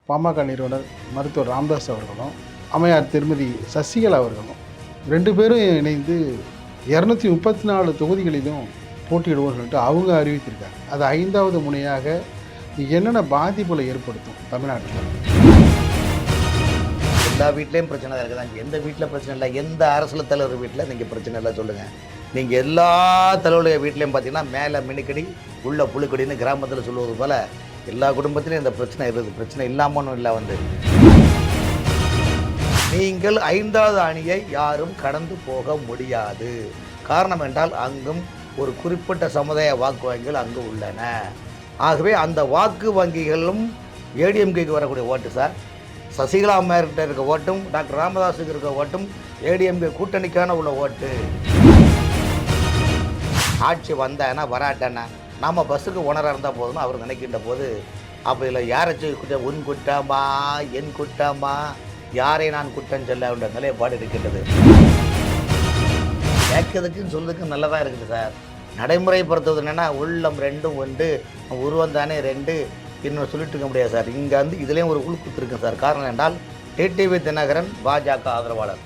பாமக நிறுவனர் மருத்துவர் ராமதாஸ் அவர்களும் அம்மையார் திருமதி சசிகலா அவர்களும் 2 பேரும் இணைந்து 234 தொகுதிகளிலும் போட்டியிடுவோம் அவங்க அறிவித்திருக்காங்க. அது 5வது முனையாக என்னென்ன பாதிப்புகளை ஏற்படுத்தும் தமிழ்நாட்டில்? எல்லா வீட்லேயும் பிரச்சனை தான் இருக்குதாங்க. எந்த வீட்டில் பிரச்சனை இல்லை, எந்த அரசியல் தலைவர் வீட்டில் நீங்கள் பிரச்சனை இல்லை சொல்லுங்கள். நீங்கள் எல்லா தலைவருடைய வீட்லேயும் பார்த்தீங்கன்னா மேலே மினுக்கடி உள்ள புழுக்கடின்னு கிராமத்தில் சொல்லுவது போல் எல்லா குடும்பத்திலையும் இந்த பிரச்சனை இருக்குது. பிரச்சனை இல்லாமலும் இல்லை. நீங்கள் 5வது அணியை யாரும் கடந்து போக முடியாது. காரணம் என்றால் அங்கும் ஒரு குறிப்பிட்ட சமுதாய வாக்கு வங்கிகள் அங்கு உள்ளன. ஆகவே அந்த வாக்கு வங்கிகளும் ஏடிஎம்கேக்கு வரக்கூடிய ஓட்டு சார், சசிகலா அம்மையார்கிட்ட இருக்க ஓட்டும் டாக்டர் ராமதாஸுக்கு இருக்க ஓட்டும் ஏடிஎம்கே கூட்டணிக்கான உள்ள ஓட்டு. ஆட்சி வந்தானா வராட்டானா நம்ம பஸ்ஸுக்கு ஓனராக இருந்தால் போதும்னு அவர் நினைக்கின்ற போது, அப்போ இதில் யாராச்சும் உன் குட்டமா என் குட்டமா யாரை நான் குற்றம் சொல்ல என்ற நிலைப்பாடு இருக்கின்றது. கேட்கறதுக்குன்னு சொல்றதுக்கு நல்லதாக இருக்குது சார். நடைமுறைப்படுத்துவது என்னென்னா உள்ளம் 2 1 உருவம் தானே 2 இன்னும் சொல்லிட்டு இருக்க முடியாது சார். இங்கே இதுலேயும் ஒரு உள்குத்து இருக்கு சார். காரணம் என்றால் டிடிவி தினகரன் பாஜக ஆதரவாளர்.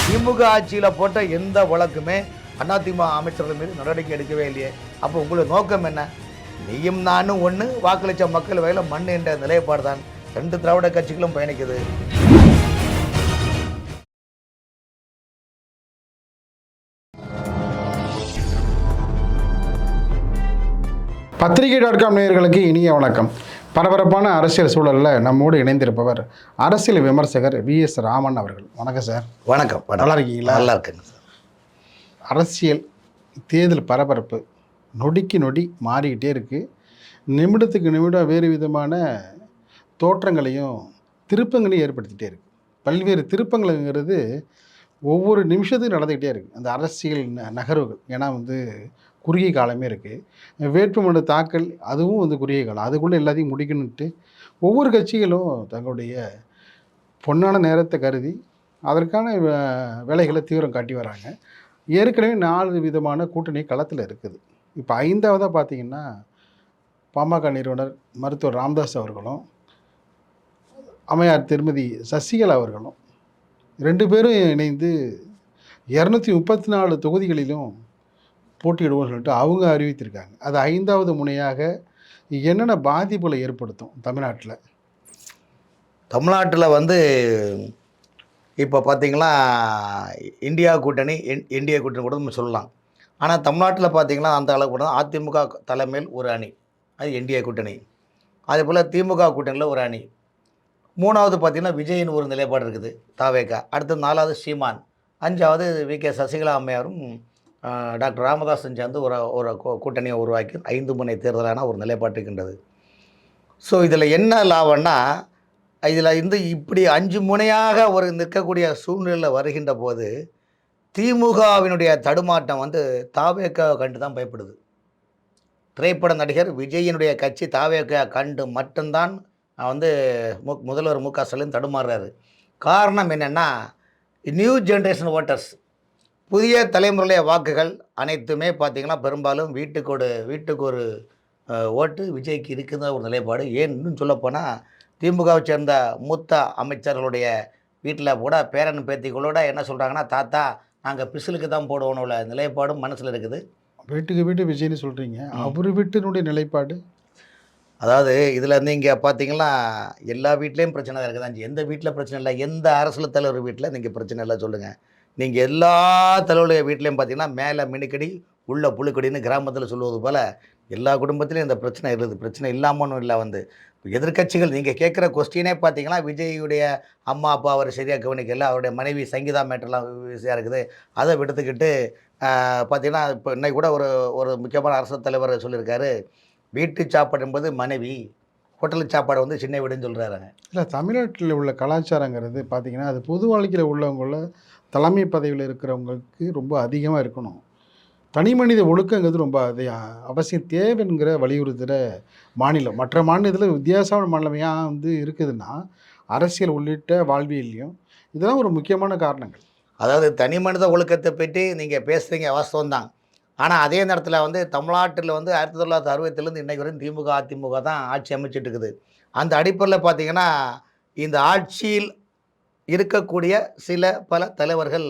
திமுக ஆட்சியில் போட்ட எந்த வழக்குமே அதிமுக அமைச்சர்கள் மீது நடவடிக்கை எடுக்கவே இல்லையே. அப்போ உங்களுக்கு நோக்கம் என்ன? நீயும் நானும் ஒன்று, வாக்களித்த மக்கள் வகையில் மண் என்ற நிலைப்பாடு தான் 2 திராவிட கட்சிகளும் பயணிக்குது. பத்திரிகை.com நேயர்களுக்கு இனிய வணக்கம். பரபரப்பான அரசியல் சூழலில் நம்மோடு இணைந்திருப்பவர் அரசியல் விமர்சகர் VS ராமன் அவர்கள். வணக்கம் சார். வணக்கம். நல்லா இருக்கீங்களா? நல்லா இருக்குங்க சார். அரசியல் தேர்தல் பரபரப்பு நொடிக்கு நொடி மாறிக்கிட்டே இருக்குது. நிமிடத்துக்கு நிமிடம் வேறு விதமான தோற்றங்களையும் திருப்பங்களையும் ஏற்படுத்திகிட்டே இருக்குது. பல்வேறு திருப்பங்கள்ங்கிறது ஒவ்வொரு நிமிஷத்துக்கும் நடந்துக்கிட்டே இருக்குது அந்த அரசியல் நகர்வுகள். ஏன்னா குறுகிய காலமே இருக்குது. வேட்புமனு தாக்கல் அதுவும் குறுகிய காலம். அதுக்குள்ளே எல்லாத்தையும் முடிக்கணுன்ட்டு ஒவ்வொரு கட்சிகளும் தங்களுடைய பொன்னான நேரத்தை கருதி அதற்கான வேலைகளை தீவிரம் காட்டி வராங்க. ஏற்கனவே 4 விதமான கூட்டணி களத்தில் இருக்குது. இப்போ 5வதாக பார்த்திங்கன்னா பாமக நிறுவனர் மருத்துவர் ராமதாஸ் அவர்களும் அம்மையார் திருமதி சசிகலா அவர்களும் 2 பேரும் இணைந்து 234 தொகுதிகளிலும் போட்டியிடுவோம் அவங்க அறிவித்திருக்காங்க. அது 5வது முனையாக என்னென்ன பாதிப்புகளை ஏற்படுத்தும் தமிழ்நாட்டில்? இப்போ பார்த்திங்கன்னா இந்தியா கூட்டணி என்டிஏ கூட்டணி கூட நம்ம சொல்லலாம். ஆனால் தமிழ்நாட்டில் பார்த்திங்கன்னா அந்த அளவுக்கு கூட அதிமுக தலைமையில் ஒரு அணி, அது என்டிஏ கூட்டணி. அதே போல் திமுக கூட்டணியில் ஒரு அணி. 3வது பார்த்திங்கன்னா விஜயின் ஒரு நிலைப்பாடு இருக்குது, தாவேகா. அடுத்து 4வது சீமான். 5வது விகே சசிகலா அம்மையாரும் டாக்டர் ராமதாஸும் சேர்ந்து ஒரு கூட்டணியை உருவாக்கி 5 முனை தேர்தலான ஒரு நிலைப்பாடு இருக்கின்றது. ஸோ இதில் என்ன லாபம்னா, இதில் இப்படி 5 முனையாக ஒரு நிற்கக்கூடிய சூழ்நிலையில் வருகின்ற போது திமுகவினுடைய தடுமாட்டம் தாவேகா கண்டு தான் பயப்படுது. திரைப்பட நடிகர் விஜயினுடைய கட்சி தாவேகா கண்டு மட்டும்தான் முதல்வர் மு க ஸ்டாலின் தடுமாறுறாரு. காரணம் என்னென்னா, நியூ ஜென்ரேஷன் ஓட்டர்ஸ், புதிய தலைமுறைய வாக்குகள் அனைத்துமே பார்த்திங்கன்னா பெரும்பாலும் வீட்டுக்கு ஒரு ஓட்டு விஜய்க்கு இருக்குதுன்ற ஒரு நிலைப்பாடு. ஏன் இன்னும் சொல்லப்போனால் திமுகவை சேர்ந்த மூத்த அமைச்சர்களுடைய வீட்டில் கூட பேரன் பேத்திகளோட என்ன சொல்கிறாங்கன்னா, தாத்தா நாங்கள் பிசிலுக்கு தான் போடுவோன்னு உள்ள நிலைப்பாடும் மனசில் இருக்குது. வீட்டுக்கு விஜய்னு சொல்கிறீங்க, அவர் வீட்டினுடைய நிலைப்பாடு? அதாவது இதில் இங்கே பார்த்தீங்கன்னா எல்லா வீட்லேயும் பிரச்சனை தான் இருக்குதாங்க. எந்த வீட்டில் பிரச்சனை இல்லை, எந்த அரசியல் தலைவர் வீட்டில் நீங்கள் பிரச்சனை இல்லை சொல்லுங்கள். நீங்கள் எல்லா தலைவருடைய வீட்லேயும் பார்த்தீங்கன்னா மேலே மினுக்கடி உள்ள புழுக்கடின்னு கிராமத்தில் சொல்லுவது போல் எல்லா குடும்பத்திலையும் இந்த பிரச்சனை இருக்குது. பிரச்சனை இல்லாமலும் இல்லை. எதிர்க்கட்சிகள் நீங்கள் கேட்குற கொஸ்டினே பார்த்தீங்கன்னா விஜயுடைய அம்மா அப்பா அவர் சரியாக கவனிக்கல, அவருடைய மனைவி சங்கீதா மேட்டர்லாம் விஷயம் இருக்குது. அதை விடுத்துக்கிட்டு பார்த்திங்கன்னா இப்போ இன்னைக்கு கூட ஒரு முக்கியமான அரசியல் தலைவர் சொல்லியிருக்காரு, வீட்டு சாப்பாடு என்பது மனைவி, ஹோட்டல் சாப்பாடு சின்ன வீடுன்னு சொல்கிறாங்க. இல்லை, தமிழ்நாட்டில் உள்ள கலாச்சாரங்கிறது பார்த்திங்கன்னா அது பொது வாழ்க்கையில் உள்ளவங்கள தலைமை பதவியில் இருக்கிறவங்களுக்கு ரொம்ப அதிகமாக இருக்கணும். தனி மனித ஒழுக்கங்கிறது ரொம்ப அவசியம் தேவைங்கிற வலியுறுத்துகிற மாநிலம். மற்ற மாநிலத்தில் வித்தியாசமான மாநிலமையாக இருக்குதுன்னா அரசியல் உள்ளிட்ட வாழ்வியல்லையும் இதெல்லாம் ஒரு முக்கியமான காரணங்கள். அதாவது தனி மனித ஒழுக்கத்தை பற்றி நீங்கள் பேசுகிறீங்க வாஸ்தவம் தான். ஆனால் அதே நேரத்தில் வந்து தமிழ்நாட்டில் வந்து 1960 இன்னைக்கு வரையும் திமுக அதிமுக தான் ஆட்சி அமைச்சிட்டு இருக்குது. அந்த அடிப்படையில் பார்த்தீங்கன்னா இந்த ஆட்சியில் இருக்கக்கூடிய சில பல தலைவர்கள்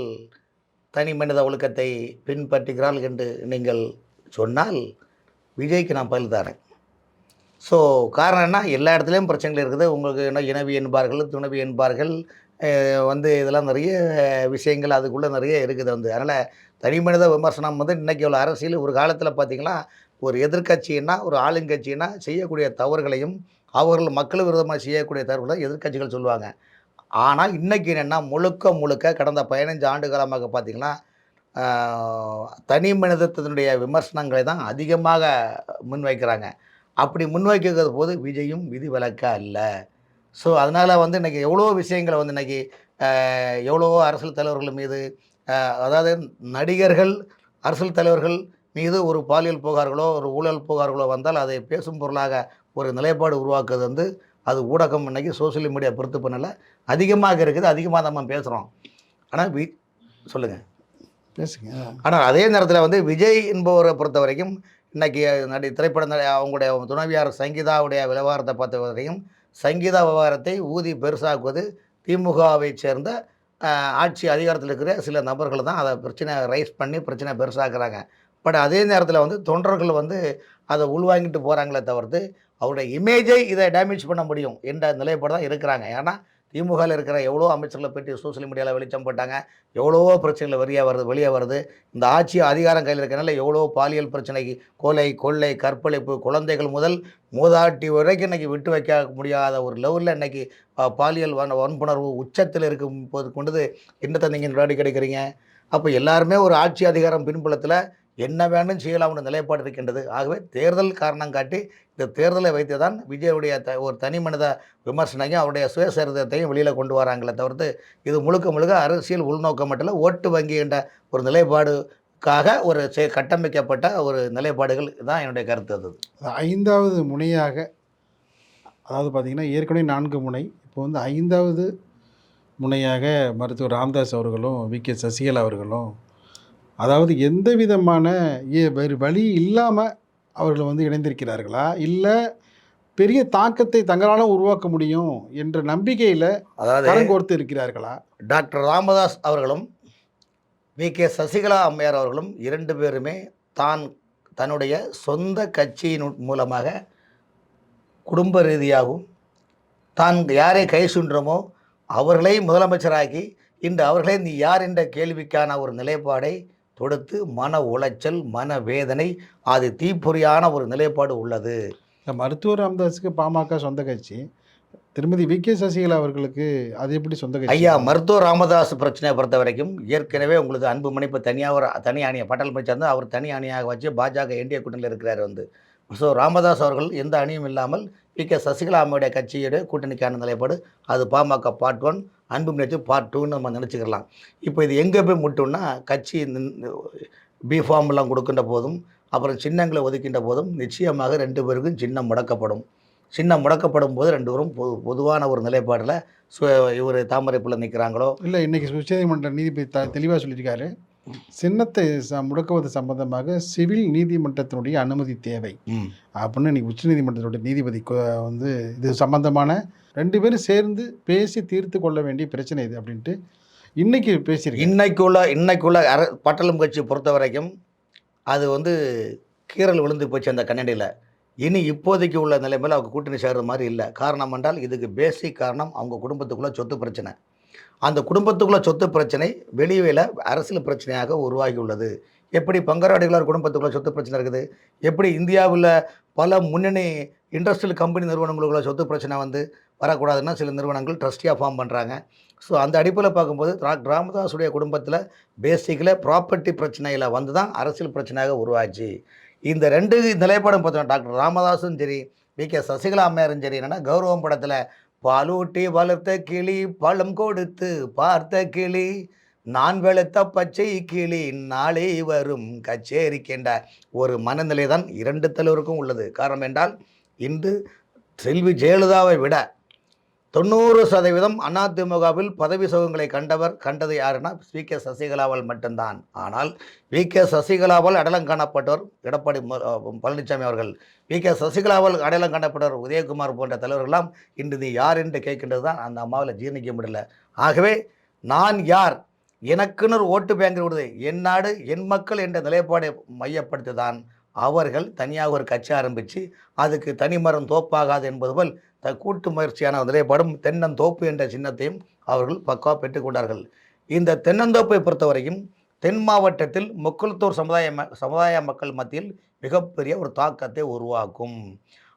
தனி மனித ஒழுக்கத்தை பின்பற்றுகிறார்கள் என்று நீங்கள் சொன்னால் விஜய்க்கு நான் பதில் தரேன். ஸோ காரணம் என்ன, எல்லா இடத்துலையும் பிரச்சனைகள் இருக்குது. உங்களுக்கு என்ன இனவி என்பார்கள், துணவி என்பார்கள், வந்து இதெல்லாம் நிறைய விஷயங்கள் அதுக்குள்ளே நிறைய இருக்குது வந்து. அதனால் தனி மனித விமர்சனம் வந்து இன்றைக்கி உள்ள அரசியல் ஒரு காலத்தில் பார்த்திங்கன்னா ஒரு எதிர்க்கட்சின்னா ஒரு ஆளுங்கட்சின்னா செய்யக்கூடிய தவறுகளையும் அவர்கள் மக்கள் விரோதமாக செய்யக்கூடிய தவறுகளை எதிர்க்கட்சிகள் சொல்லுவாங்க. ஆனால் இன்றைக்கி என்னென்னா முழுக்க முழுக்க கடந்த 15 ஆண்டு காலமாக பார்த்திங்கன்னா தனி மனிதத்தினுடைய விமர்சனங்களை தான் அதிகமாக முன்வைக்கிறாங்க. அப்படி முன்வைக்கிறது போது விஜயும் விதிவிலக்கு அல்ல. ஸோ அதனால் வந்து இன்றைக்கி எவ்வளோ விஷயங்களை வந்து இன்றைக்கி எவ்வளவோ அரசியல் தலைவர்கள் மீது அதாவது நடிகர்கள் அரசியல் தலைவர்கள் மீது ஒரு பாலியல் புகார்களோ ஒரு ஊழல் புகார்களோ வந்தால் அதை பேசும் பொருளாக ஒரு நிலைப்பாடு உருவாக்குறது வந்து அது ஊடகம் இன்றைக்கி சோசியல் மீடியா பொறுத்து பண்ணல அதிகமாக இருக்குது. அதிகமாக நம்ம பேசுகிறோம். ஆனால் சொல்லுங்கள் பேசுங்க. ஆனால் அதே நேரத்தில் வந்து விஜய் என்பவரை பொறுத்த வரைக்கும் இன்றைக்கி திரைப்பட அவங்களுடைய துணைவியார் சங்கீதாவுடைய விவகாரத்தை பார்த்த வரைக்கும் சங்கீதா விவகாரத்தை ஊதி பெருசாக்குவது திமுகவை சேர்ந்த ஆட்சி அதிகாரத்தில் இருக்கிற சில நபர்கள் தான் அதை பிரச்சனை ரைஸ் பண்ணி பிரச்சனை பெருசாக்குறாங்க. பட் அதே நேரத்தில் வந்து தொண்டர்கள் வந்து அதை உள்வாங்கிட்டு போகிறாங்களே தவிர்த்து அவருடைய இமேஜை இதை டேமேஜ் பண்ண முடியும் என்ற நிலைப்பாடு தான் இருக்கிறாங்க. ஏன்னா திமுகவில் இருக்கிற எவ்வளோ அமைச்சர்களை பற்றி சோசியல் மீடியாவில் வெளிச்சம் போட்டாங்க. எவ்வளவோ பிரச்சனைகள் வெளியே வருது. இந்த ஆட்சி அதிகாரம் கையில் இருக்கிறனால எவ்வளோ பாலியல் பிரச்சனைக்கு கொலை கொள்ளை கற்பழிப்பு குழந்தைகள் முதல் மூதாட்டி வரைக்கும் இன்றைக்கி விட்டு வைக்க முடியாத ஒரு லெவலில் இன்றைக்கி பாலியல் வன்புணர்வு உச்சத்தில் இருக்கும் போது கொண்டது என்னத்தை நீங்கள் நடவடிக்கை கிடைக்கிறீங்க. அப்போ எல்லாருமே ஒரு ஆட்சி அதிகாரம் பின்புலத்தில் என்ன வேணும் செய்யலாம்னு நிலைப்பாடு இருக்கின்றது. ஆகவே தேர்தல் காரணம் காட்டி இந்த தேர்தலை வைத்து தான் விஜயுடைய ஒரு தனி மனித விமர்சனையும் அவருடைய சுயசரிதத்தையும் வெளியில் கொண்டு வராங்களே தவிர்த்து இது முழுக்க முழுக்க அரசியல் உள்நோக்கம் மட்டும் இல்லை, ஓட்டு வங்கி என்ற ஒரு நிலைப்பாடுக்காக ஒரு கட்டமைக்கப்பட்ட ஒரு நிலைப்பாடுகள் தான் என்னுடைய கருத்து. அது 5வது முனையாக, அதாவது பார்த்திங்கன்னா ஏற்கனவே 4 முனை, இப்போ வந்து 5வது முனையாக மருத்துவர் ராமதாஸ் அவர்களும் வி.கே. சசிகலா அவர்களும், அதாவது எந்த விதமான வேறு வழி இல்லாமல் அவர்கள் வந்து இணைந்திருக்கிறார்களா, இல்லை பெரிய தாக்கத்தை தங்களால் உருவாக்க முடியும் என்ற நம்பிக்கையில் அதாவது கரங்கோர்த்து இருக்கிறார்களா? டாக்டர் ராமதாஸ் அவர்களும் வி.கே. சசிகலா அம்மையார் அவர்களும் 2 பேருமே தன்னுடைய சொந்த கட்சியின் மூலமாக குடும்ப ரீதியாகவும் தான் யாரை கை சுன்றமோ அவர்களை முதலமைச்சராக்கி இன்று அவர்களே நீ யார் என்ற கேள்விக்கான ஒரு நிலைப்பாடை தொடுத்து மன உளைச்சல் மன வேதனை அது தீப்பொறியான ஒரு நிலைப்பாடு உள்ளது. மருத்துவர் ராமதாஸுக்கு பாமக சொந்த கட்சி, திருமதி வி.கே. சசிகலா அவர்களுக்கு அது எப்படி சொந்த கட்சி? ஐயா, மருத்துவர் ராமதாஸ் பிரச்சனையை பொறுத்த வரைக்கும் ஏற்கனவே உங்களுக்கு அன்புமணி இப்போ தனியாக ஒரு தனி அணியை பட்டல் அமைச்சர் அவர் தனி அணியாக வச்சு பாஜக என்டிஏ கூட்டணியில் இருக்கிறார் வந்து. ஸோ ராமதாஸ் அவர்கள் எந்த அணியும் இல்லாமல் வி.கே. சசிகலா அம்மையுடைய கட்சியுடைய கூட்டணிக்கான நிலைப்பாடு அது பாமக பார்ட் 1 அன்புமணி பார்ட் 2ன்னு நம்ம நினச்சிக்கலாம். இப்போ இது எங்கே போய் முட்டோம்னா கட்சி பிஃபார்ம்லாம் கொடுக்கின்ற போதும் அப்புறம் சின்னங்களை ஒதுக்கின்ற போதும் நிச்சயமாக 2 பேருக்கும் சின்னம் முடக்கப்படும். சின்னம் முடக்கப்படும் போது 2 பேரும் பொதுவான ஒரு நிலைப்பாடில் இவர் தாமரைப்பில் நிற்கிறாங்களோ இல்லை. இன்றைக்கி உச்சநீதிமன்ற நீதிபதி தெளிவாக சொல்லியிருக்காரு, சின்னத்தை முடக்குவது சம்பந்தமாக சிவில் நீதிமன்றத்தினுடைய அனுமதி தேவை அப்படின்னு இன்றைக்கி உச்சநீதிமன்றத்தினுடைய நீதிபதி வந்து இது சம்பந்தமான 2 பேரும் சேர்ந்து பேசி தீர்த்து கொள்ள வேண்டிய பிரச்சனை இது அப்படின்ட்டு இன்றைக்கி பேசியிருக்கு. இன்னைக்குள்ள பட்டளம் கட்சி பொறுத்த வரைக்கும் அது வந்து கீறல் விழுந்து போச்சு அந்த கண்ணடியில். இனி இப்போதைக்கு உள்ள நிலைமையில் அவங்க கூட்டணி சேர்கிற மாதிரி இல்லை. காரணம் என்றால் இதுக்கு பேசிக் காரணம் அவங்க குடும்பத்துக்குள்ளே சொத்து பிரச்சனை. அந்த குடும்பத்துக்குள்ளே சொத்து பிரச்சனை வெளியில் அரசியல் பிரச்சனையாக உருவாகி உள்ளது. எப்படி பங்கராடிகளார் குடும்பத்துக்குள்ளே சொத்து பிரச்சனை இருக்குது, எப்படி இந்தியாவில் பல முன்னணி இண்டஸ்ட்ரியல் கம்பெனி நிறுவனங்களுக்குள்ள சொத்து பிரச்சனை வந்து வரக்கூடாதுன்னா சில நிறுவனங்கள் ட்ரஸ்டியாக ஃபார்ம் பண்ணுறாங்க. ஸோ அந்த அடிப்படையில் பார்க்கும்போது ராமதாஸுடைய குடும்பத்தில் பேசிக்கில் ப்ராப்பர்ட்டி பிரச்சனையில் வந்து தான் அரசியல் பிரச்சனையாக உருவாச்சு. இந்த 2 நிலைப்பாடும் பார்த்தோன்னா டாக்டர் ராமதாஸும் சரி வி.கே. சசிகலா அம்மையாரும் சரி என்னென்னா கௌரவம் படத்தில் பாலூட்டி வளர்த்த கிளி பழம் கொடுத்து பார்த்த கிளி நான் வெளுத்த பச்சை கிளி நாளை வரும் கச்சேரிக்கின்ற ஒரு மனநிலை தான் 2 தலைவருக்கும் உள்ளது. காரணம் என்றால் இன்று செல்வி ஜெயலலிதாவை விட 90% அதிமுகவில் பதவி சுகங்களை கண்டது யாருன்னா வி.கே. சசிகலாவால் மட்டும்தான். ஆனால் வி.கே. சசிகலாவால் அடையாளம் காணப்பட்டவர் எடப்பாடி பழனிசாமி அவர்கள், வி.கே. சசிகலாவால் அடையாளம் காணப்பட்டவர் உதயகுமார் போன்ற தலைவர்கள்லாம் இன்று நீ யார் என்று கேட்கின்றது தான் அந்த அம்மாவில் ஜீர்ணிக்க முடியல. ஆகவே நான் யார், எனக்குன்னு ஒரு ஓட்டு பேங்க் விடுது, என் நாடு என் மக்கள் என்ற நிலைப்பாடை மையப்படுத்தி தான் அவர்கள் தனியாக ஒரு கட்சி ஆரம்பித்து அதுக்கு தனிமரம் தோப்பாகாது என்பது போல் கூட்டு முயற்சியான நிலைப்பாடும் தென்னந்தோப்பு என்ற சின்னத்தையும் அவர்கள் பக்கா பெற்றுக்கொண்டார்கள். இந்த தென்னந்தோப்பை பொறுத்தவரையும் தென் மாவட்டத்தில் முக்குளத்தூர் சமுதாய மக்கள் மத்தியில் மிகப்பெரிய ஒரு தாக்கத்தை உருவாக்கும்.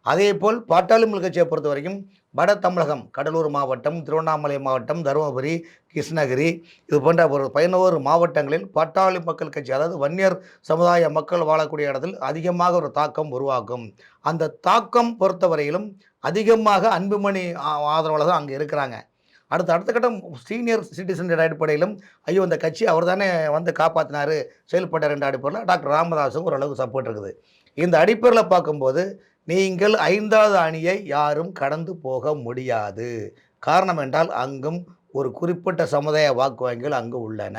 அதேபோல் பாட்டாளி மக்கள் கட்சியை பொறுத்த வரைக்கும் வட தமிழகம், கடலூர் மாவட்டம், திருவண்ணாமலை மாவட்டம், தருமபுரி, கிருஷ்ணகிரி இது போன்ற ஒரு 11 மாவட்டங்களில் பாட்டாளி மக்கள் கட்சி, அதாவது வன்னியர் சமுதாய மக்கள் வாழக்கூடிய இடத்தில் அதிகமாக ஒரு தாக்கம் உருவாக்கும். அந்த தாக்கம் பொறுத்தவரையிலும் அதிகமாக அன்புமணி ஆதரவாளர் தான் அங்கே இருக்கிறாங்க. அடுத்த கட்டம் சீனியர் சிட்டிசன் அடிப்படையிலும் ஐயோ இந்த கட்சி அவர் தானே வந்து காப்பாற்றினார் செயல்பட்டார் என்ற அடிப்படையில் டாக்டர் ராமதாஸும் ஓரளவுக்கு சப்போர்ட் இருக்குது. இந்த அடிப்படையில் பார்க்கும்போது நீங்கள் 5வது அணியை யாரும் கடந்து போக முடியாது. காரணம் என்றால் அங்கும் ஒரு குறிப்பிட்ட சமுதாய வாக்கு வங்கிகள் அங்கு உள்ளன.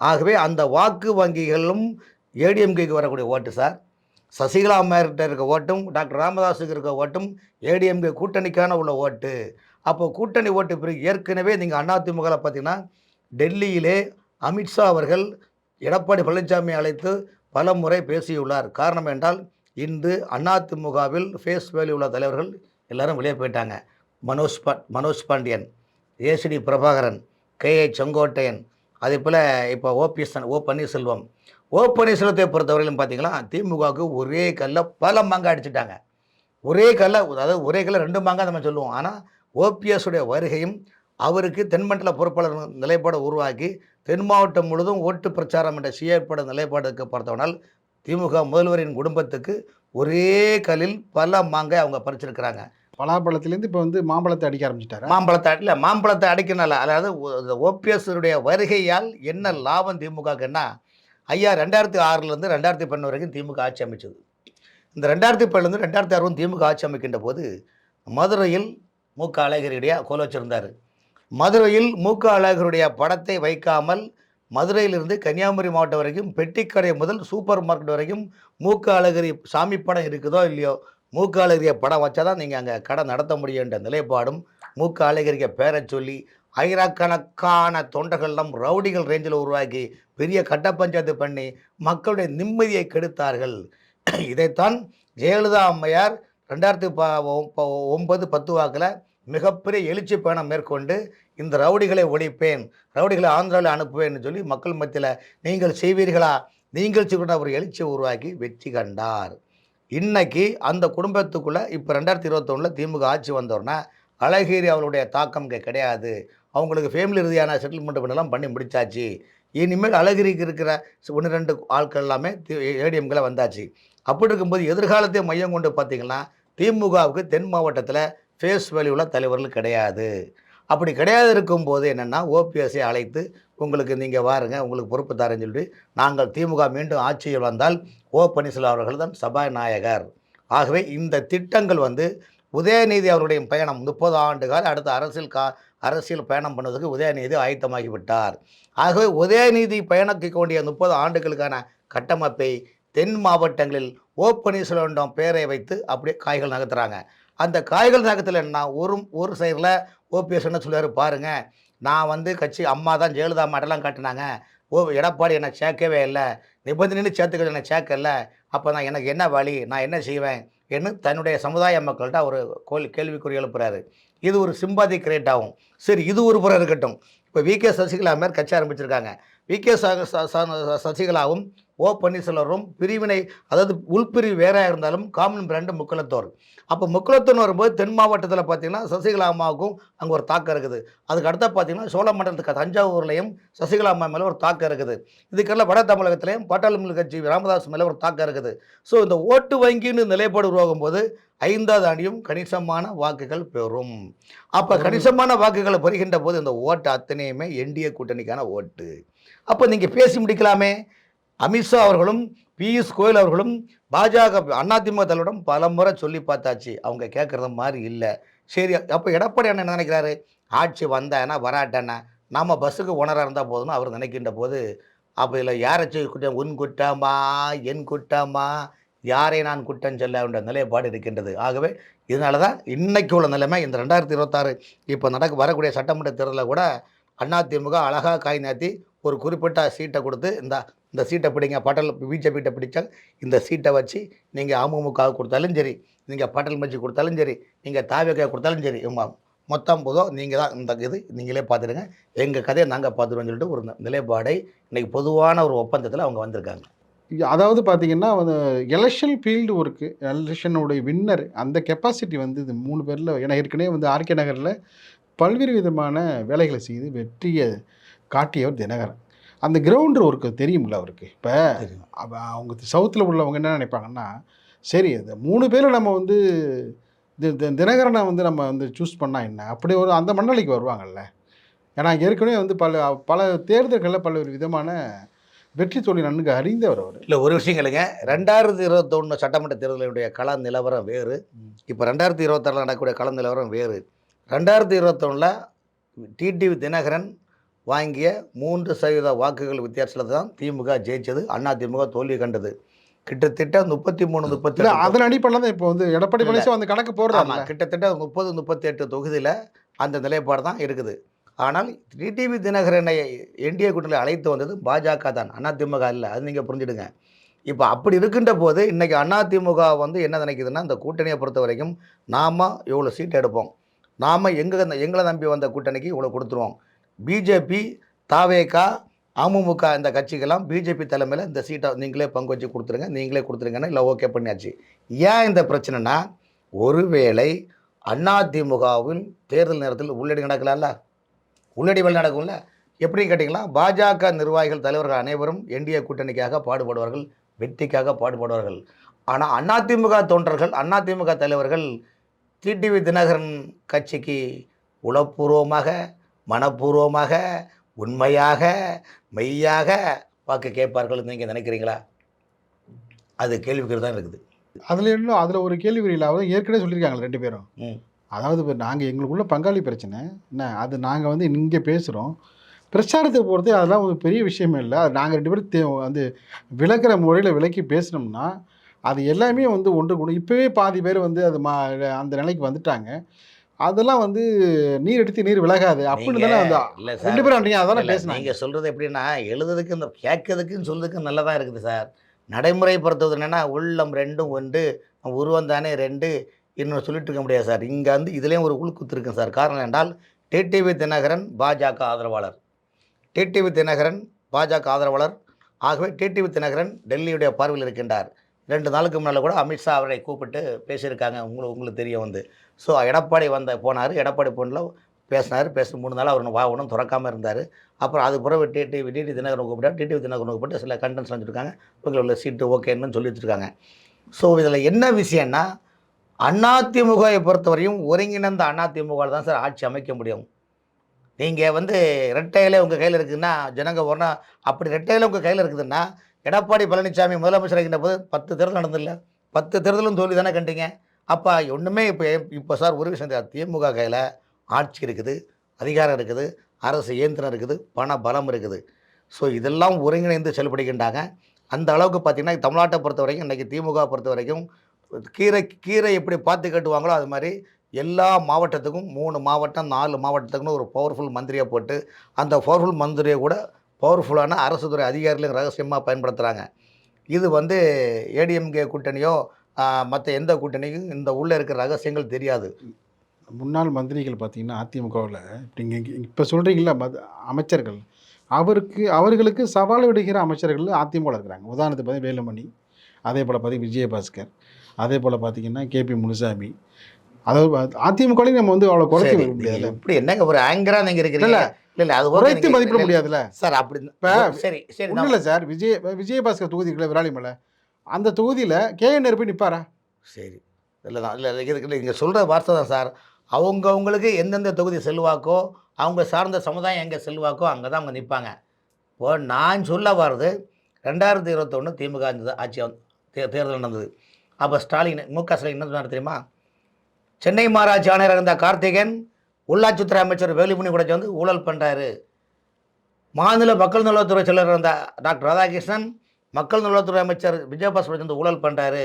ஆகவே அந்த வாக்கு வங்கிகளும் ஏடிஎம்கேக்கு வரக்கூடிய ஓட்டு சார், சசிகலா அம்மையார்கிட்ட இருக்க ஓட்டும் டாக்டர் ராமதாஸுக்கு இருக்க ஓட்டும் ஏடிஎம்கே கூட்டணிக்கான உள்ள ஓட்டு. அப்போ கூட்டணி ஓட்டு பிறகு ஏற்கனவே நீங்கள் அதிமுகவில் பார்த்தீங்கன்னா டெல்லியிலே அமித்ஷா அவர்கள் எடப்பாடி பழனிசாமி அழைத்து பல முறை பேசியுள்ளார். காரணம் என்றால் இன்று அதிமுகவில் ஃபேஸ் வேல்யூ உள்ள தலைவர்கள் எல்லாரும் வெளியே போயிட்டாங்க. மனோஜ் பாண்டியன், ஏசிடி பிரபாகரன், கே.ஏ. செங்கோட்டையன், அதே போல் இப்போ ஓ பன்னீர்செல்வத்தை பொறுத்தவரையிலும் பார்த்தீங்கன்னா திமுகவுக்கு ஒரே கல்ல பல மாங்காய் அடிச்சுட்டாங்க. ஒரே கல்ல 2 மாங்காய் நம்ம சொல்லுவோம். ஆனால் ஓபிஎஸ்ஸுடைய வருகையும் அவருக்கு தென்மண்டல பொறுப்பாளர் நிலைப்பாடு உருவாக்கி தென் மாவட்டம் முழுவதும் ஓட்டு பிரச்சாரம் என்ற செயற்பட நிலைப்பாடுக்கு பார்த்தவனால் திமுக முதல்வரின் குடும்பத்துக்கு ஒரே கல்லில் பல மாங்காய் அவங்க பறிச்சிருக்கிறாங்க. பலாப்பழத்திலேருந்து இப்போ வந்து மாம்பழத்தை அடிக்க ஆரம்பிச்சிட்டாரு. மாம்பழத்தை அடிக்கனால, அதாவது ஓபிஎஸ்ஸுடைய வருகையால் என்ன லாபம் திமுகக்குன்னா, ஐயா 2006லேருந்து 2012 வரைக்கும் திமுக ஆட்சி அமைச்சது. இந்த 2012லேருந்து 2006 திமுக ஆட்சி அமைக்கின்ற போது மதுரையில் மு.க. அழகிரியுடைய கோல் வச்சிருந்தார். மதுரையில் மு.க. அழகிரியுடைய படத்தை வைக்காமல் மதுரையிலிருந்து கன்னியாகுமரி மாவட்டம் வரைக்கும் பெட்டிக்கடை முதல் சூப்பர் மார்க்கெட் வரைக்கும் மு.க. அழகிரி சாமி படம் இருக்குதோ இல்லையோ, மு.க. அழகிரியை படம் வச்சா தான் நீங்கள் அங்கே கடை நடத்த முடியும் என்ற நிலைப்பாடும் மு.க. அழகிரியை பேரை சொல்லி ஆயிரக்கணக்கான தொண்டர்கள்லாம் ரவுடிகள் ரேஞ்சில் உருவாக்கி பெரிய கட்ட பஞ்சாயத்து பண்ணி மக்களுடைய நிம்மதியை கெடுத்தார்கள். இதைத்தான் ஜெயலலிதா அம்மையார் 2009-10 வாக்கில் மிகப்பெரிய எழுச்சி பயணம் மேற்கொண்டு இந்த ரவுடிகளை ஒழிப்பேன், ரவுடிகளை ஆந்திராவில் அனுப்புவேன்னு சொல்லி மக்கள் மத்தியில் நீங்கள் செய்வீர்களா, நீங்கள் செய்வீர்களா ஒரு எழுச்சியை உருவாக்கி வெற்றி கண்டார். இன்னைக்கு அந்த குடும்பத்துக்குள்ளே இப்போ 2021 திமுக ஆட்சி வந்தோடனே அழகிரி அவருடைய தாக்கம் இங்கே கிடையாது. அவங்களுக்கு ஃபேமிலி ரீதியான செட்டில்மெண்ட் பண்ணலாம் பண்ணி முடிச்சாச்சு. இனிமேல் அழகிரிக்கு இருக்கிற 1-2 ஆட்கள் எல்லாமே ஏடிஎம்கில் வந்தாச்சு. அப்படி இருக்கும்போது எதிர்காலத்தை மையம் கொண்டு பார்த்திங்கன்னா திமுகவுக்கு தென் மாவட்டத்தில் ஃபேஸ் வேல்யூவில் தலைவர்கள் கிடையாது. அப்படி கிடையாது இருக்கும்போது என்னென்னா ஓபிஎஸ்ஐ அழைத்து உங்களுக்கு நீங்கள் வாருங்க, உங்களுக்கு பொறுப்பு தரேன்னு சொல்லிட்டு நாங்கள் திமுக மீண்டும் ஆட்சியில் வந்தால் ஓ பன்னீர்செல்வம் அவர்கள் தான் சபாநாயகர். ஆகவே இந்த திட்டங்கள் வந்து உதயநிதி அவருடைய பயணம் 30 ஆண்டுகால அடுத்த அரசியல் பயணம் பண்ணுவதற்கு உதயநிதி ஆயத்தமாகிவிட்டார். ஆகவே உதயநிதி பயணிக்க வேண்டிய 30 ஆண்டுகளுக்கான கட்டமைப்பை தென் மாவட்டங்களில் ஓ பன்னீர்செல்வம் பேரை வைத்து அப்படியே காய்கள் நகர்த்துறாங்க. அந்த காய்கள் நகரத்தில் என்ன ஒரு சைடில் ஓபிஎஸ் என்ன சொல்லுவார் பாருங்கள், நான் வந்து கட்சி அம்மா தான் ஜெயலலிதா மாட்டெல்லாம் காட்டினாங்க, எடப்பாடி என்னை சேர்க்கவே இல்லை, நிபந்தனை சேர்த்துக்கள் என்னை சேர்க்கல, அப்போ நான் எனக்கு என்ன வழி, நான் என்ன செய்வேன் என்று தன்னுடைய சமுதாய மக்கள்கிட்ட ஒரு கேள்விக்குறி எழுப்புறாரு. இது ஒரு சிம்பாதி கிரியேட் ஆகும். சரி, இது ஒரு புறம் இருக்கட்டும். இப்போ வி.கே. சசிகலா மாதிரி கட்சி ஆரம்பிச்சிருக்காங்க. வி.கே. சசிகலாவும் ஓ பன்னீர்செல்வரும் பிரிவினை, அதாவது உள்பிரிவு வேறாக இருந்தாலும் காமன் பிராண்டு முக்குளத்தோர். அப்போ முக்குளத்தோர் வரும்போது தென் மாவட்டத்தில் பார்த்திங்கன்னா சசிகலா அம்மாவுக்கும் அங்கே ஒரு தாக்கம் இருக்குது. அதுக்கு அடுத்த பார்த்திங்கன்னா சோழமண்டலத்துக்கு தஞ்சாவூர்லேயும் சசிகலா அம்மா மேலே ஒரு தாக்கம் இருக்குது. இதுக்கெல்லாம் வட தமிழகத்திலையும் பாட்டாளி மக்கள் கட்சி ராமதாஸ் மேலே ஒரு தாக்கம் இருக்குது. ஸோ இந்த ஓட்டு வங்கின்னு நிலைப்பாடு உருவாகும் போது 5வது அணியும் கணிசமான வாக்குகள் பெறும். அப்போ கணிசமான வாக்குகளை பெறுகின்ற போது இந்த ஓட்டு அத்தனையுமே என்டிஏ கூட்டணிக்கான ஓட்டு. அப்போ நீங்கள் பேசி முடிக்கலாமே. அமித்ஷா அவர்களும் பியூஷ் கோயல் அவர்களும் பாஜக அதிமுக தலைவரிடம் பல முறை சொல்லி பார்த்தாச்சு, அவங்க கேட்குறது மாதிரி இல்லை. சரி, அப்போ எடப்பாடி அண்ணன் என்ன நினைக்கிறாரு, ஆட்சி வந்தானா வராட்டானா நம்ம பஸ்ஸுக்கு ஓனராக இருந்தால் போதும்னு அவர் நினைக்கின்ற போது, அப்போ இதில் யாரை குற்றம், உன் குற்றமா என் குற்றமா யாரை நான் குற்றம் சொல்ல என்ற நிலைப்பாடு இருக்கின்றது. ஆகவே இதனால தான் இன்னைக்கு உள்ள நிலைமை இந்த 2026 இப்போ வரக்கூடிய சட்டமன்ற தேர்தலில் கூட அதிமுக அழகா காய் நகர்த்தி ஒரு குறிப்பிட்ட சீட்டை கொடுத்து, இந்த சீட்டை பிடிங்க, பட்டல் பிஜேபிகிட்ட பிடிச்சா இந்த சீட்டை வச்சு நீங்கள் அமமுகவுக்கு கொடுத்தாலும் சரி, நீங்கள் பட்டல் மச்சி கொடுத்தாலும் சரி, நீங்கள் தாவேக்கா கொடுத்தாலும் சரி, மொத்தம் பொதுவாக நீங்கள் தான் இந்த இது நீங்களே பார்த்துடுங்க, எங்கள் கதையை நாங்கள் பார்த்துருவோம்னு சொல்லிட்டு ஒரு நிலைப்பாடை இன்றைக்கி பொதுவான ஒரு ஒப்பந்தத்தில் அவங்க வந்திருக்காங்க. அதாவது பார்த்தீங்கன்னா வந்து எலெக்ஷன் ஃபீல்டு ஒர்க்கு, எலெக்ஷனுடைய வின்னர் அந்த கெப்பாசிட்டி வந்து இது 3 பேரில், ஏன்னா ஏற்கனவே வந்து ஆர்கே நகரில் பல்வேறு விதமான வேலைகளை செய்து வெற்றியை காட்டியவர் தினகரன். அந்த கிரவுண்ட் ஒர்க்கு தெரியும்ல அவருக்கு. இப்போ அவங்க சவுத்தில் உள்ளவங்க என்ன நினைப்பாங்கன்னா, சரி இந்த 3 பேரை நம்ம வந்து தினகரனை வந்து நம்ம வந்து சூஸ் பண்ணால் என்ன, அப்படி ஒரு அந்த மண்டலிக்கு வருவாங்கல்ல. ஏன்னா ஏற்கனவே வந்து பல பல தேர்தல்களில் பல்வேறு விதமான வெற்றி தோல்வி நன்கு அறிந்தவர் அவர். இல்லை ஒரு விஷயம் இல்லைங்க, 2021 சட்டமன்ற தேர்தலுடைய கள நிலவரம் வேறு, இப்போ 2026 நடக்கக்கூடிய கள நிலவரம் வேறு. 2021 டிடிவி தினகரன் வாங்கிய 3% வாக்குகள் வித்தியாசத்தில் தான் திமுக ஜெயிச்சது, அதிமுக தோல்வி கண்டது. கிட்டத்தட்ட 33-38 அதன் அடிப்படையில் தான் இப்போ வந்து எடப்பாடி பழனிசாமி அந்த கணக்கு போடுறாங்க. கிட்டத்தட்ட 30-38 தொகுதியில் அந்த நிலைப்பாடு தான் இருக்குது. ஆனால் டிடிவி தினகரனை என்டிஏ கூட்டணியில் அழைத்து வந்தது பாஜக தான், அதிமுக இல்லை. அது நீங்கள் புரிஞ்சுடுங்க. இப்போ அப்படி இருக்கின்ற போது இன்றைக்கி அதிமுக வந்து என்ன நினைக்குதுன்னா, இந்த கூட்டணியை பொறுத்த வரைக்கும் நாம் இவ்வளோ சீட் எடுப்போம், நாம் எங்களை நம்பி வந்த கூட்டணிக்கு இவ்வளோ கொடுத்துருவோம். பிஜேபி, தாவேகா, அமமுக இந்த கட்சிக்கெல்லாம் பிஜேபி தலைமையில் இந்த சீட்டை நீங்களே பங்கு வச்சு கொடுத்துருங்க, நீங்களே கொடுத்துருங்கன்னு இல்லை ஓகே பண்ணியாச்சு. ஏன் இந்த பிரச்சனைனா, ஒருவேளை அதிமுகவில் தேர்தல் நேரத்தில் உள்ளடி நடக்கலாம்ல, உள்ளடி வேலை நடக்கும்ல. எப்படின்னு கேட்டிங்களா, பாஜக நிர்வாகிகள் தலைவர்கள் அனைவரும் என்டிஏ கூட்டணிக்காக பாடுபடுவார்கள், வெற்றிக்காக பாடுபடுவார்கள். ஆனால் அதிமுக தொண்டர்கள், அதிமுக தலைவர்கள் டிடிவி தினகரன் கட்சிக்கு உளப்பூர்வமாக, மனப்பூர்வமாக, உண்மையாக, மெய்யாக வாக்கு கேட்பார்கள் நீங்கள் நினைக்கிறீங்களா? அது கேள்விக்குறி தான் இருக்குது. அதில் ஒரு கேள்விக்குறி இல்லை, ஏற்கனவே சொல்லியிருக்காங்க 2 பேரும். அதாவது இப்போ நாங்கள் எங்களுக்குள்ள பங்காளி பிரச்சனை என்ன, அது நாங்கள் வந்து இங்கே பேசுகிறோம், பிரச்சாரத்தை பொறுத்து அதெல்லாம் ஒரு பெரிய விஷயமே இல்லை. அது நாங்கள் 2 பேரும் வந்து விளக்குற முறையில் விளக்கி பேசினோம்னா அது எல்லாமே வந்து ஒன்று கூட. இப்போவே பாதி பேர் வந்து அது அந்த நிலைக்கு வந்துட்டாங்க. அதெல்லாம் வந்து நீர் எடுத்து நீர் விலகாது அப்படின்னு தானே அந்த 2 பேரும் அன்றைக்கி அதெல்லாம் பேசினாங்க. நீங்கள் சொல்கிறது எப்படின்னா, எழுதுறதுக்கு இந்த கேட்கறதுக்குன்னு சொல்றதுக்கு நல்லதாக இருக்குது சார். நடைமுறை பொறுத்தது என்னென்னா, உள்ளம் 2ம் ஒன்று, உருவம் தானே 2 இன்னும் சொல்லிட்டு இருக்க முடியாது சார். இங்கே வந்து இதுலேயும் ஒரு உள்குத்து இருக்குது சார். காரணம் என்றால் டிடிவி தினகரன் பாஜக ஆதரவாளர், டிடிவி தினகரன் பாஜக ஆதரவாளர். ஆகவே டிடிவி தினகரன் டெல்லியுடைய பார்வையில் இருக்கின்றார். 2 நாளுக்கு முன்னால் கூட அமித்ஷா அவரை கூப்பிட்டு பேசியிருக்காங்க, உங்களுக்கு தெரிய வந்து. ஸோ எடப்பாடி போனார், எடப்பாடி ஃபோனில் பேசினார், 3 நாள் அவர் ஒன்றும் திறக்காமல் இருந்தார். அப்புறம் அது பிறகு டிடிவி தினகரன் கூப்பிட்டார், டிடிவி தினகரன் கூப்பிட்டு சில கண்டென்ட்ஸ் வந்துருக்காங்க, இவங்க உள்ள சீட்டு ஓகேன்னு சொல்லி வச்சுருக்காங்க. ஸோ இதில் என்ன விஷயம்னா, அதிமுகவை பொறுத்தவரையும் ஒருங்கிணைந்த அதிமுகவில் தான் சார் ஆட்சி அமைக்க முடியும். நீங்கள் வந்து ரெட்டையிலே உங்கள் கையில் இருக்குதுன்னா ஜனங்க ஒன்றா, அப்படி ரெட்டையிலே உங்கள் கையில் இருக்குதுன்னா, எடப்பாடி பழனிசாமி முதலமைச்சர் இருக்கின்ற போது 10 தேர்தல் நடந்தில்ல, 10 தேர்தலும் தோல்வி தானே கண்டீங்க. அப்போ ஒன்றுமே இப்போ சார் ஒரு விஷயம், திமுக கையில் ஆட்சி இருக்குது, அதிகாரம் இருக்குது, அரசு இயந்திரம் இருக்குது, பண பலம் இருக்குது. ஸோ இதெல்லாம் ஒருங்கிணைந்து செயல்படுகின்றாங்க. அந்த அளவுக்கு பார்த்திங்கன்னா தமிழ்நாட்டை பொறுத்த வரைக்கும், இன்றைக்கி திமுக பொறுத்த வரைக்கும் கீரை எப்படி பார்த்து கட்டுவாங்களோ அது மாதிரி எல்லா மாவட்டத்துக்கும் 3 மாவட்டம் 4 மாவட்டத்துக்குன்னு ஒரு பவர்ஃபுல் மந்திரியை போட்டு, அந்த பவர்ஃபுல் மந்திரியை கூட பவர்ஃபுல்லான அரசு துறை அதிகாரிகளும் ரகசியமாக பயன்படுத்துகிறாங்க. இது வந்து ஏடிஎம்கே கூட்டணியோ மற்ற எந்த கூட்டணிக்கும் இந்த உள்ளே இருக்கிற ரகசியங்கள் தெரியாது. முன்னாள் மந்திரிகள் பார்த்திங்கன்னா அதிமுகவில் இப்போ சொல்கிறீங்களா அமைச்சர்கள், அவர்களுக்கு சவால் விடுகிற அமைச்சர்கள் அதிமுக இருக்கிறாங்க. உதாரணத்துக்கு பார்த்திங்கன்னா வேலுமணி, அதே போல் பார்த்திங்கன்னா விஜயபாஸ்கர், அதே போல் பார்த்திங்கன்னா கேபி முனுசாமி. அதாவது அதிமுகலையும் நம்ம வந்து அவ்வளோ குறைச்சி முடியாது. இப்படி என்னங்க ஒரு ஆங்கராக நீங்கள் இருக்கிறீங்க? இல்லை அது குறைத்து மதிப்பிட முடியாதுல்ல சார். அப்படி இப்போ சரி சரி ஒன்றும் இல்லை சார். விஜயபாஸ்கர் தொகுதி இருக்குல்ல விராலிமலை, அந்த தொகுதியில் கேஎன்ஆர் போய் நிற்பாரா? சரி, இல்லை தான் இல்லை இதுக்கு நீங்கள் சொல்கிற வார்த்தை தான் சார். அவங்களுக்கு எந்தெந்த தொகுதி செல்வாக்கோ, அவங்க சார்ந்த சமுதாயம் எங்கே செல்வாக்கோ அங்கே தான் அவங்க நிற்பாங்க. இப்போது நான் சொல்ல வர்றது 2021 திமுக ஆட்சி தேர்தல் நடந்தது. அப்போ ஸ்டாலின், முக ஸ்டாலின் என்ன சொன்னார் தெரியுமா? சென்னை மாநகராட்சி ஆணையர் இருந்த கார்த்திகேயன் உள்ளாட்சித்துறை அமைச்சர் வேலுமணி கூட சேர்ந்து ஊழல் பண்ணுறாரு. மாநில மக்கள் நல்வாழ்வுத்துறை செயலர் இருந்த டாக்டர் ராதாகிருஷ்ணன் மக்கள் நல்வாழ்வுத்துறை அமைச்சர் விஜயபாஸ்கர் கூட சேர்ந்து ஊழல் பண்ணுறாரு.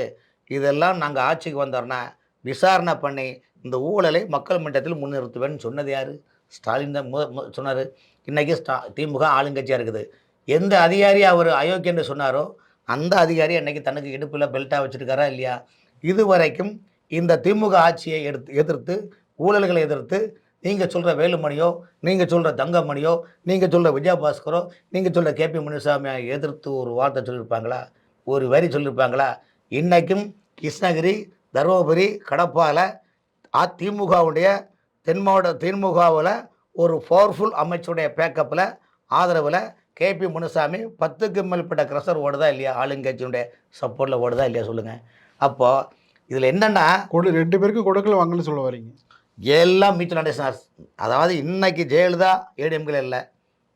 இதெல்லாம் நாங்கள் ஆட்சிக்கு வந்தோம்னா விசாரணை பண்ணி இந்த ஊழலை மக்கள் மன்றத்தில் முன்னிறுத்துவேன்னு சொன்னது யார்? ஸ்டாலின் தான் சொன்னார். இன்றைக்கி திமுக ஆளுங்கட்சியாக இருக்குது. எந்த அதிகாரி அவர் அயோக்கியன்னு சொன்னாரோ அந்த அதிகாரி அன்றைக்கி தனக்கு இடுப்பில் பெல்ட்டாக வச்சுருக்காரா இல்லையா? இதுவரைக்கும் இந்த திமுக ஆட்சியை எதிர்த்து ஊழல்களை எதிர்த்து நீங்கள் சொல்கிற வேலுமணியோ, நீங்கள் சொல்கிற தங்கமணியோ, நீங்கள் சொல்கிற விஜயபாஸ்கரோ, நீங்கள் சொல்கிற கேபி முனுசாமியை எதிர்த்து ஒரு வார்த்தை சொல்லியிருப்பாங்களா? ஒரு வரி சொல்லியிருப்பாங்களா? இன்றைக்கும் கிருஷ்ணகிரி, தருமபுரி, கடப்பாவில் அதிமுகவுடைய திமுகவில் ஒரு பவர்ஃபுல் அமைச்சருடைய பேக்கப்பில் ஆதரவில் கேபி முனுசாமி 10க்கும் மேற்பட்ட கிரஷர் ஓடுதா இல்லையா? ஆளுங்கட்சியுடைய சப்போர்ட்டில் ஓடுதா இல்லையா சொல்லுங்கள். அப்போது இதில் என்னென்னா 2 பேருக்கு கொடுக்கல வாங்கன்னு சொல்ல வரீங்க. எல்லாம் மியூச்சுவல் அண்டர்ஸ்டாண்டிங். அதாவது இன்னைக்கு ஜெயலலிதா ஏடிஎம்கில் இல்லை,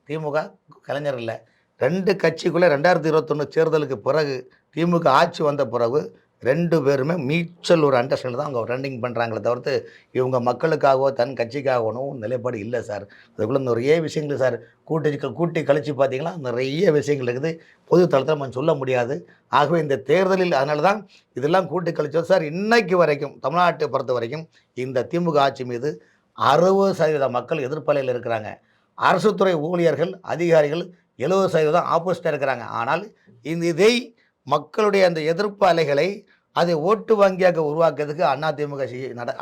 திமுக கலைஞர் இல்லை. 2 கட்சிக்குள்ளே 2021 தேர்தலுக்கு பிறகு திமுக ஆட்சி வந்த பிறகு 2 பேருமே மியூச்சுவல் ஒரு அண்டர்ஸ்டாண்டிங் தான் அவங்க ரன்னிங் பண்ணுறாங்களே தவிர்த்து இவங்க மக்களுக்காகவோ தன் கட்சிக்காகவோ நிலைப்பாடு இல்லை சார். அதுக்குள்ளே நிறைய விஷயங்கள் சார் கூட்டி கழித்து பார்த்தீங்கன்னா நிறைய விஷயங்கள் இருக்குது. பொது தளத்தில் நம்ம சொல்ல முடியாது. ஆகவே இந்த தேர்தலில் அதனால தான் இதெல்லாம் கூட்டி கழிச்சோம் சார். இன்னைக்கு வரைக்கும் தமிழ்நாட்டை பொறுத்த வரைக்கும் இந்த திமுக ஆட்சி மீது 60% மக்கள் எதிர்ப்பலையில் இருக்கிறாங்க. அரசு துறை ஊழியர்கள் அதிகாரிகள் 70% ஆப்போசிட்டாக இருக்கிறாங்க. ஆனால் இதை மக்களுடைய அந்த எதிர்ப்பு அலைகளை அதை ஓட்டு வங்கியாக உருவாக்குறதுக்கு அதிமுக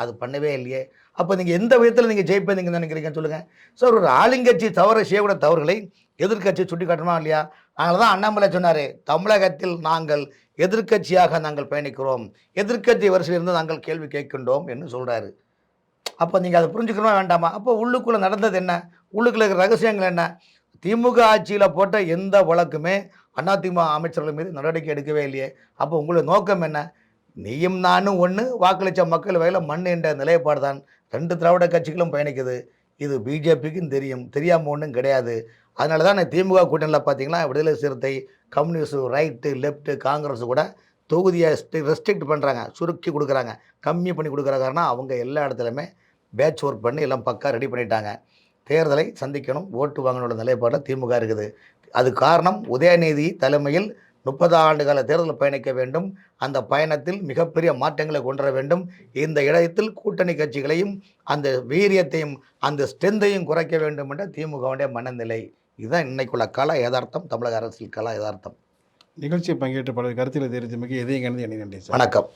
அது பண்ணவே இல்லையே. அப்போ நீங்கள் எந்த விதத்தில் நீங்கள் ஜெயிப்பீங்க நினைக்கிறீங்கன்னு சொல்லுங்கள் சார். ஒரு ஆளுங்கட்சி செய்யக்கூட தவறுகளை எதிர்க்கட்சி சுட்டி காட்டணுமா இல்லையா? அதனால தான் அண்ணாமலை சொன்னார், தமிழகத்தில் நாங்கள் எதிர்க்கட்சியாக நாங்கள் பயணிக்கிறோம், எதிர்க்கட்சி வரிசையிலிருந்து நாங்கள் கேள்வி கேட்கின்றோம் என்று சொல்கிறாரு. அப்போ நீங்கள் அதை புரிஞ்சுக்கணுமா வேண்டாமா? அப்போ உள்ளுக்குள்ளே நடந்தது என்ன? உள்ளுக்குள்ள இருக்கிற ரகசியங்கள் என்ன? திமுக ஆட்சியில் போட்ட எந்த வழக்குமே அதிமுக அமைச்சர்கள் மீது நடவடிக்கை எடுக்கவே இல்லையே. அப்போ உங்களுடைய நோக்கம் என்ன? நீயும் நானும் ஒன்று, வாக்களித்த மக்கள் வகையில் மண் என்ற நிலைப்பாடு தான் 2 திராவிட கட்சிகளும் பயணிக்குது. இது பிஜேபிக்கும் தெரியாமல் ஒன்றும் கிடையாது. அதனால தான் திமுக கூட்டணியில் பார்த்தீங்கன்னா விடுதலை சிறுத்தை, கம்யூனிஸ்ட், ரைட்டு, லெஃப்ட்டு, காங்கிரஸ் கூட தொகுதியை ரெஸ்ட்ரிக்ட் பண்ணுறாங்க, சுருக்கி கொடுக்குறாங்க, கம்மி பண்ணி கொடுக்குற காரணம் அவங்க எல்லா இடத்துலையுமே பேட்ச் ஒர்க் பண்ணி எல்லாம் பக்கா ரெடி பண்ணிட்டாங்க. தேர்தலை சந்திக்கணும், ஓட்டு வாங்கணுன்ற நிலைப்பாடு திமுக இருக்குது. அது காரணம் உதயநிதி தலைமையில் 30 ஆண்டுகால தேர்தல் பயணிக்க வேண்டும். அந்த பயணத்தில் மிகப்பெரிய மாற்றங்களை கொண்டு வர வேண்டும். இந்த இடத்தில் கூட்டணி கட்சிகளையும் அந்த வீரியத்தையும் அந்த ஸ்ட்ரென்த்தையும் குறைக்க வேண்டும் என்ற திமுகவுடைய மனநிலை. இதுதான் இன்னைக்குள்ள கலா யதார்த்தம், தமிழக அரசியல் கலா யதார்த்தம். நிகழ்ச்சியை பங்கேற்று பல கருத்தில் தெரிஞ்சமைக்கு எதையும் கணிந்து நன்றி சார். வணக்கம்.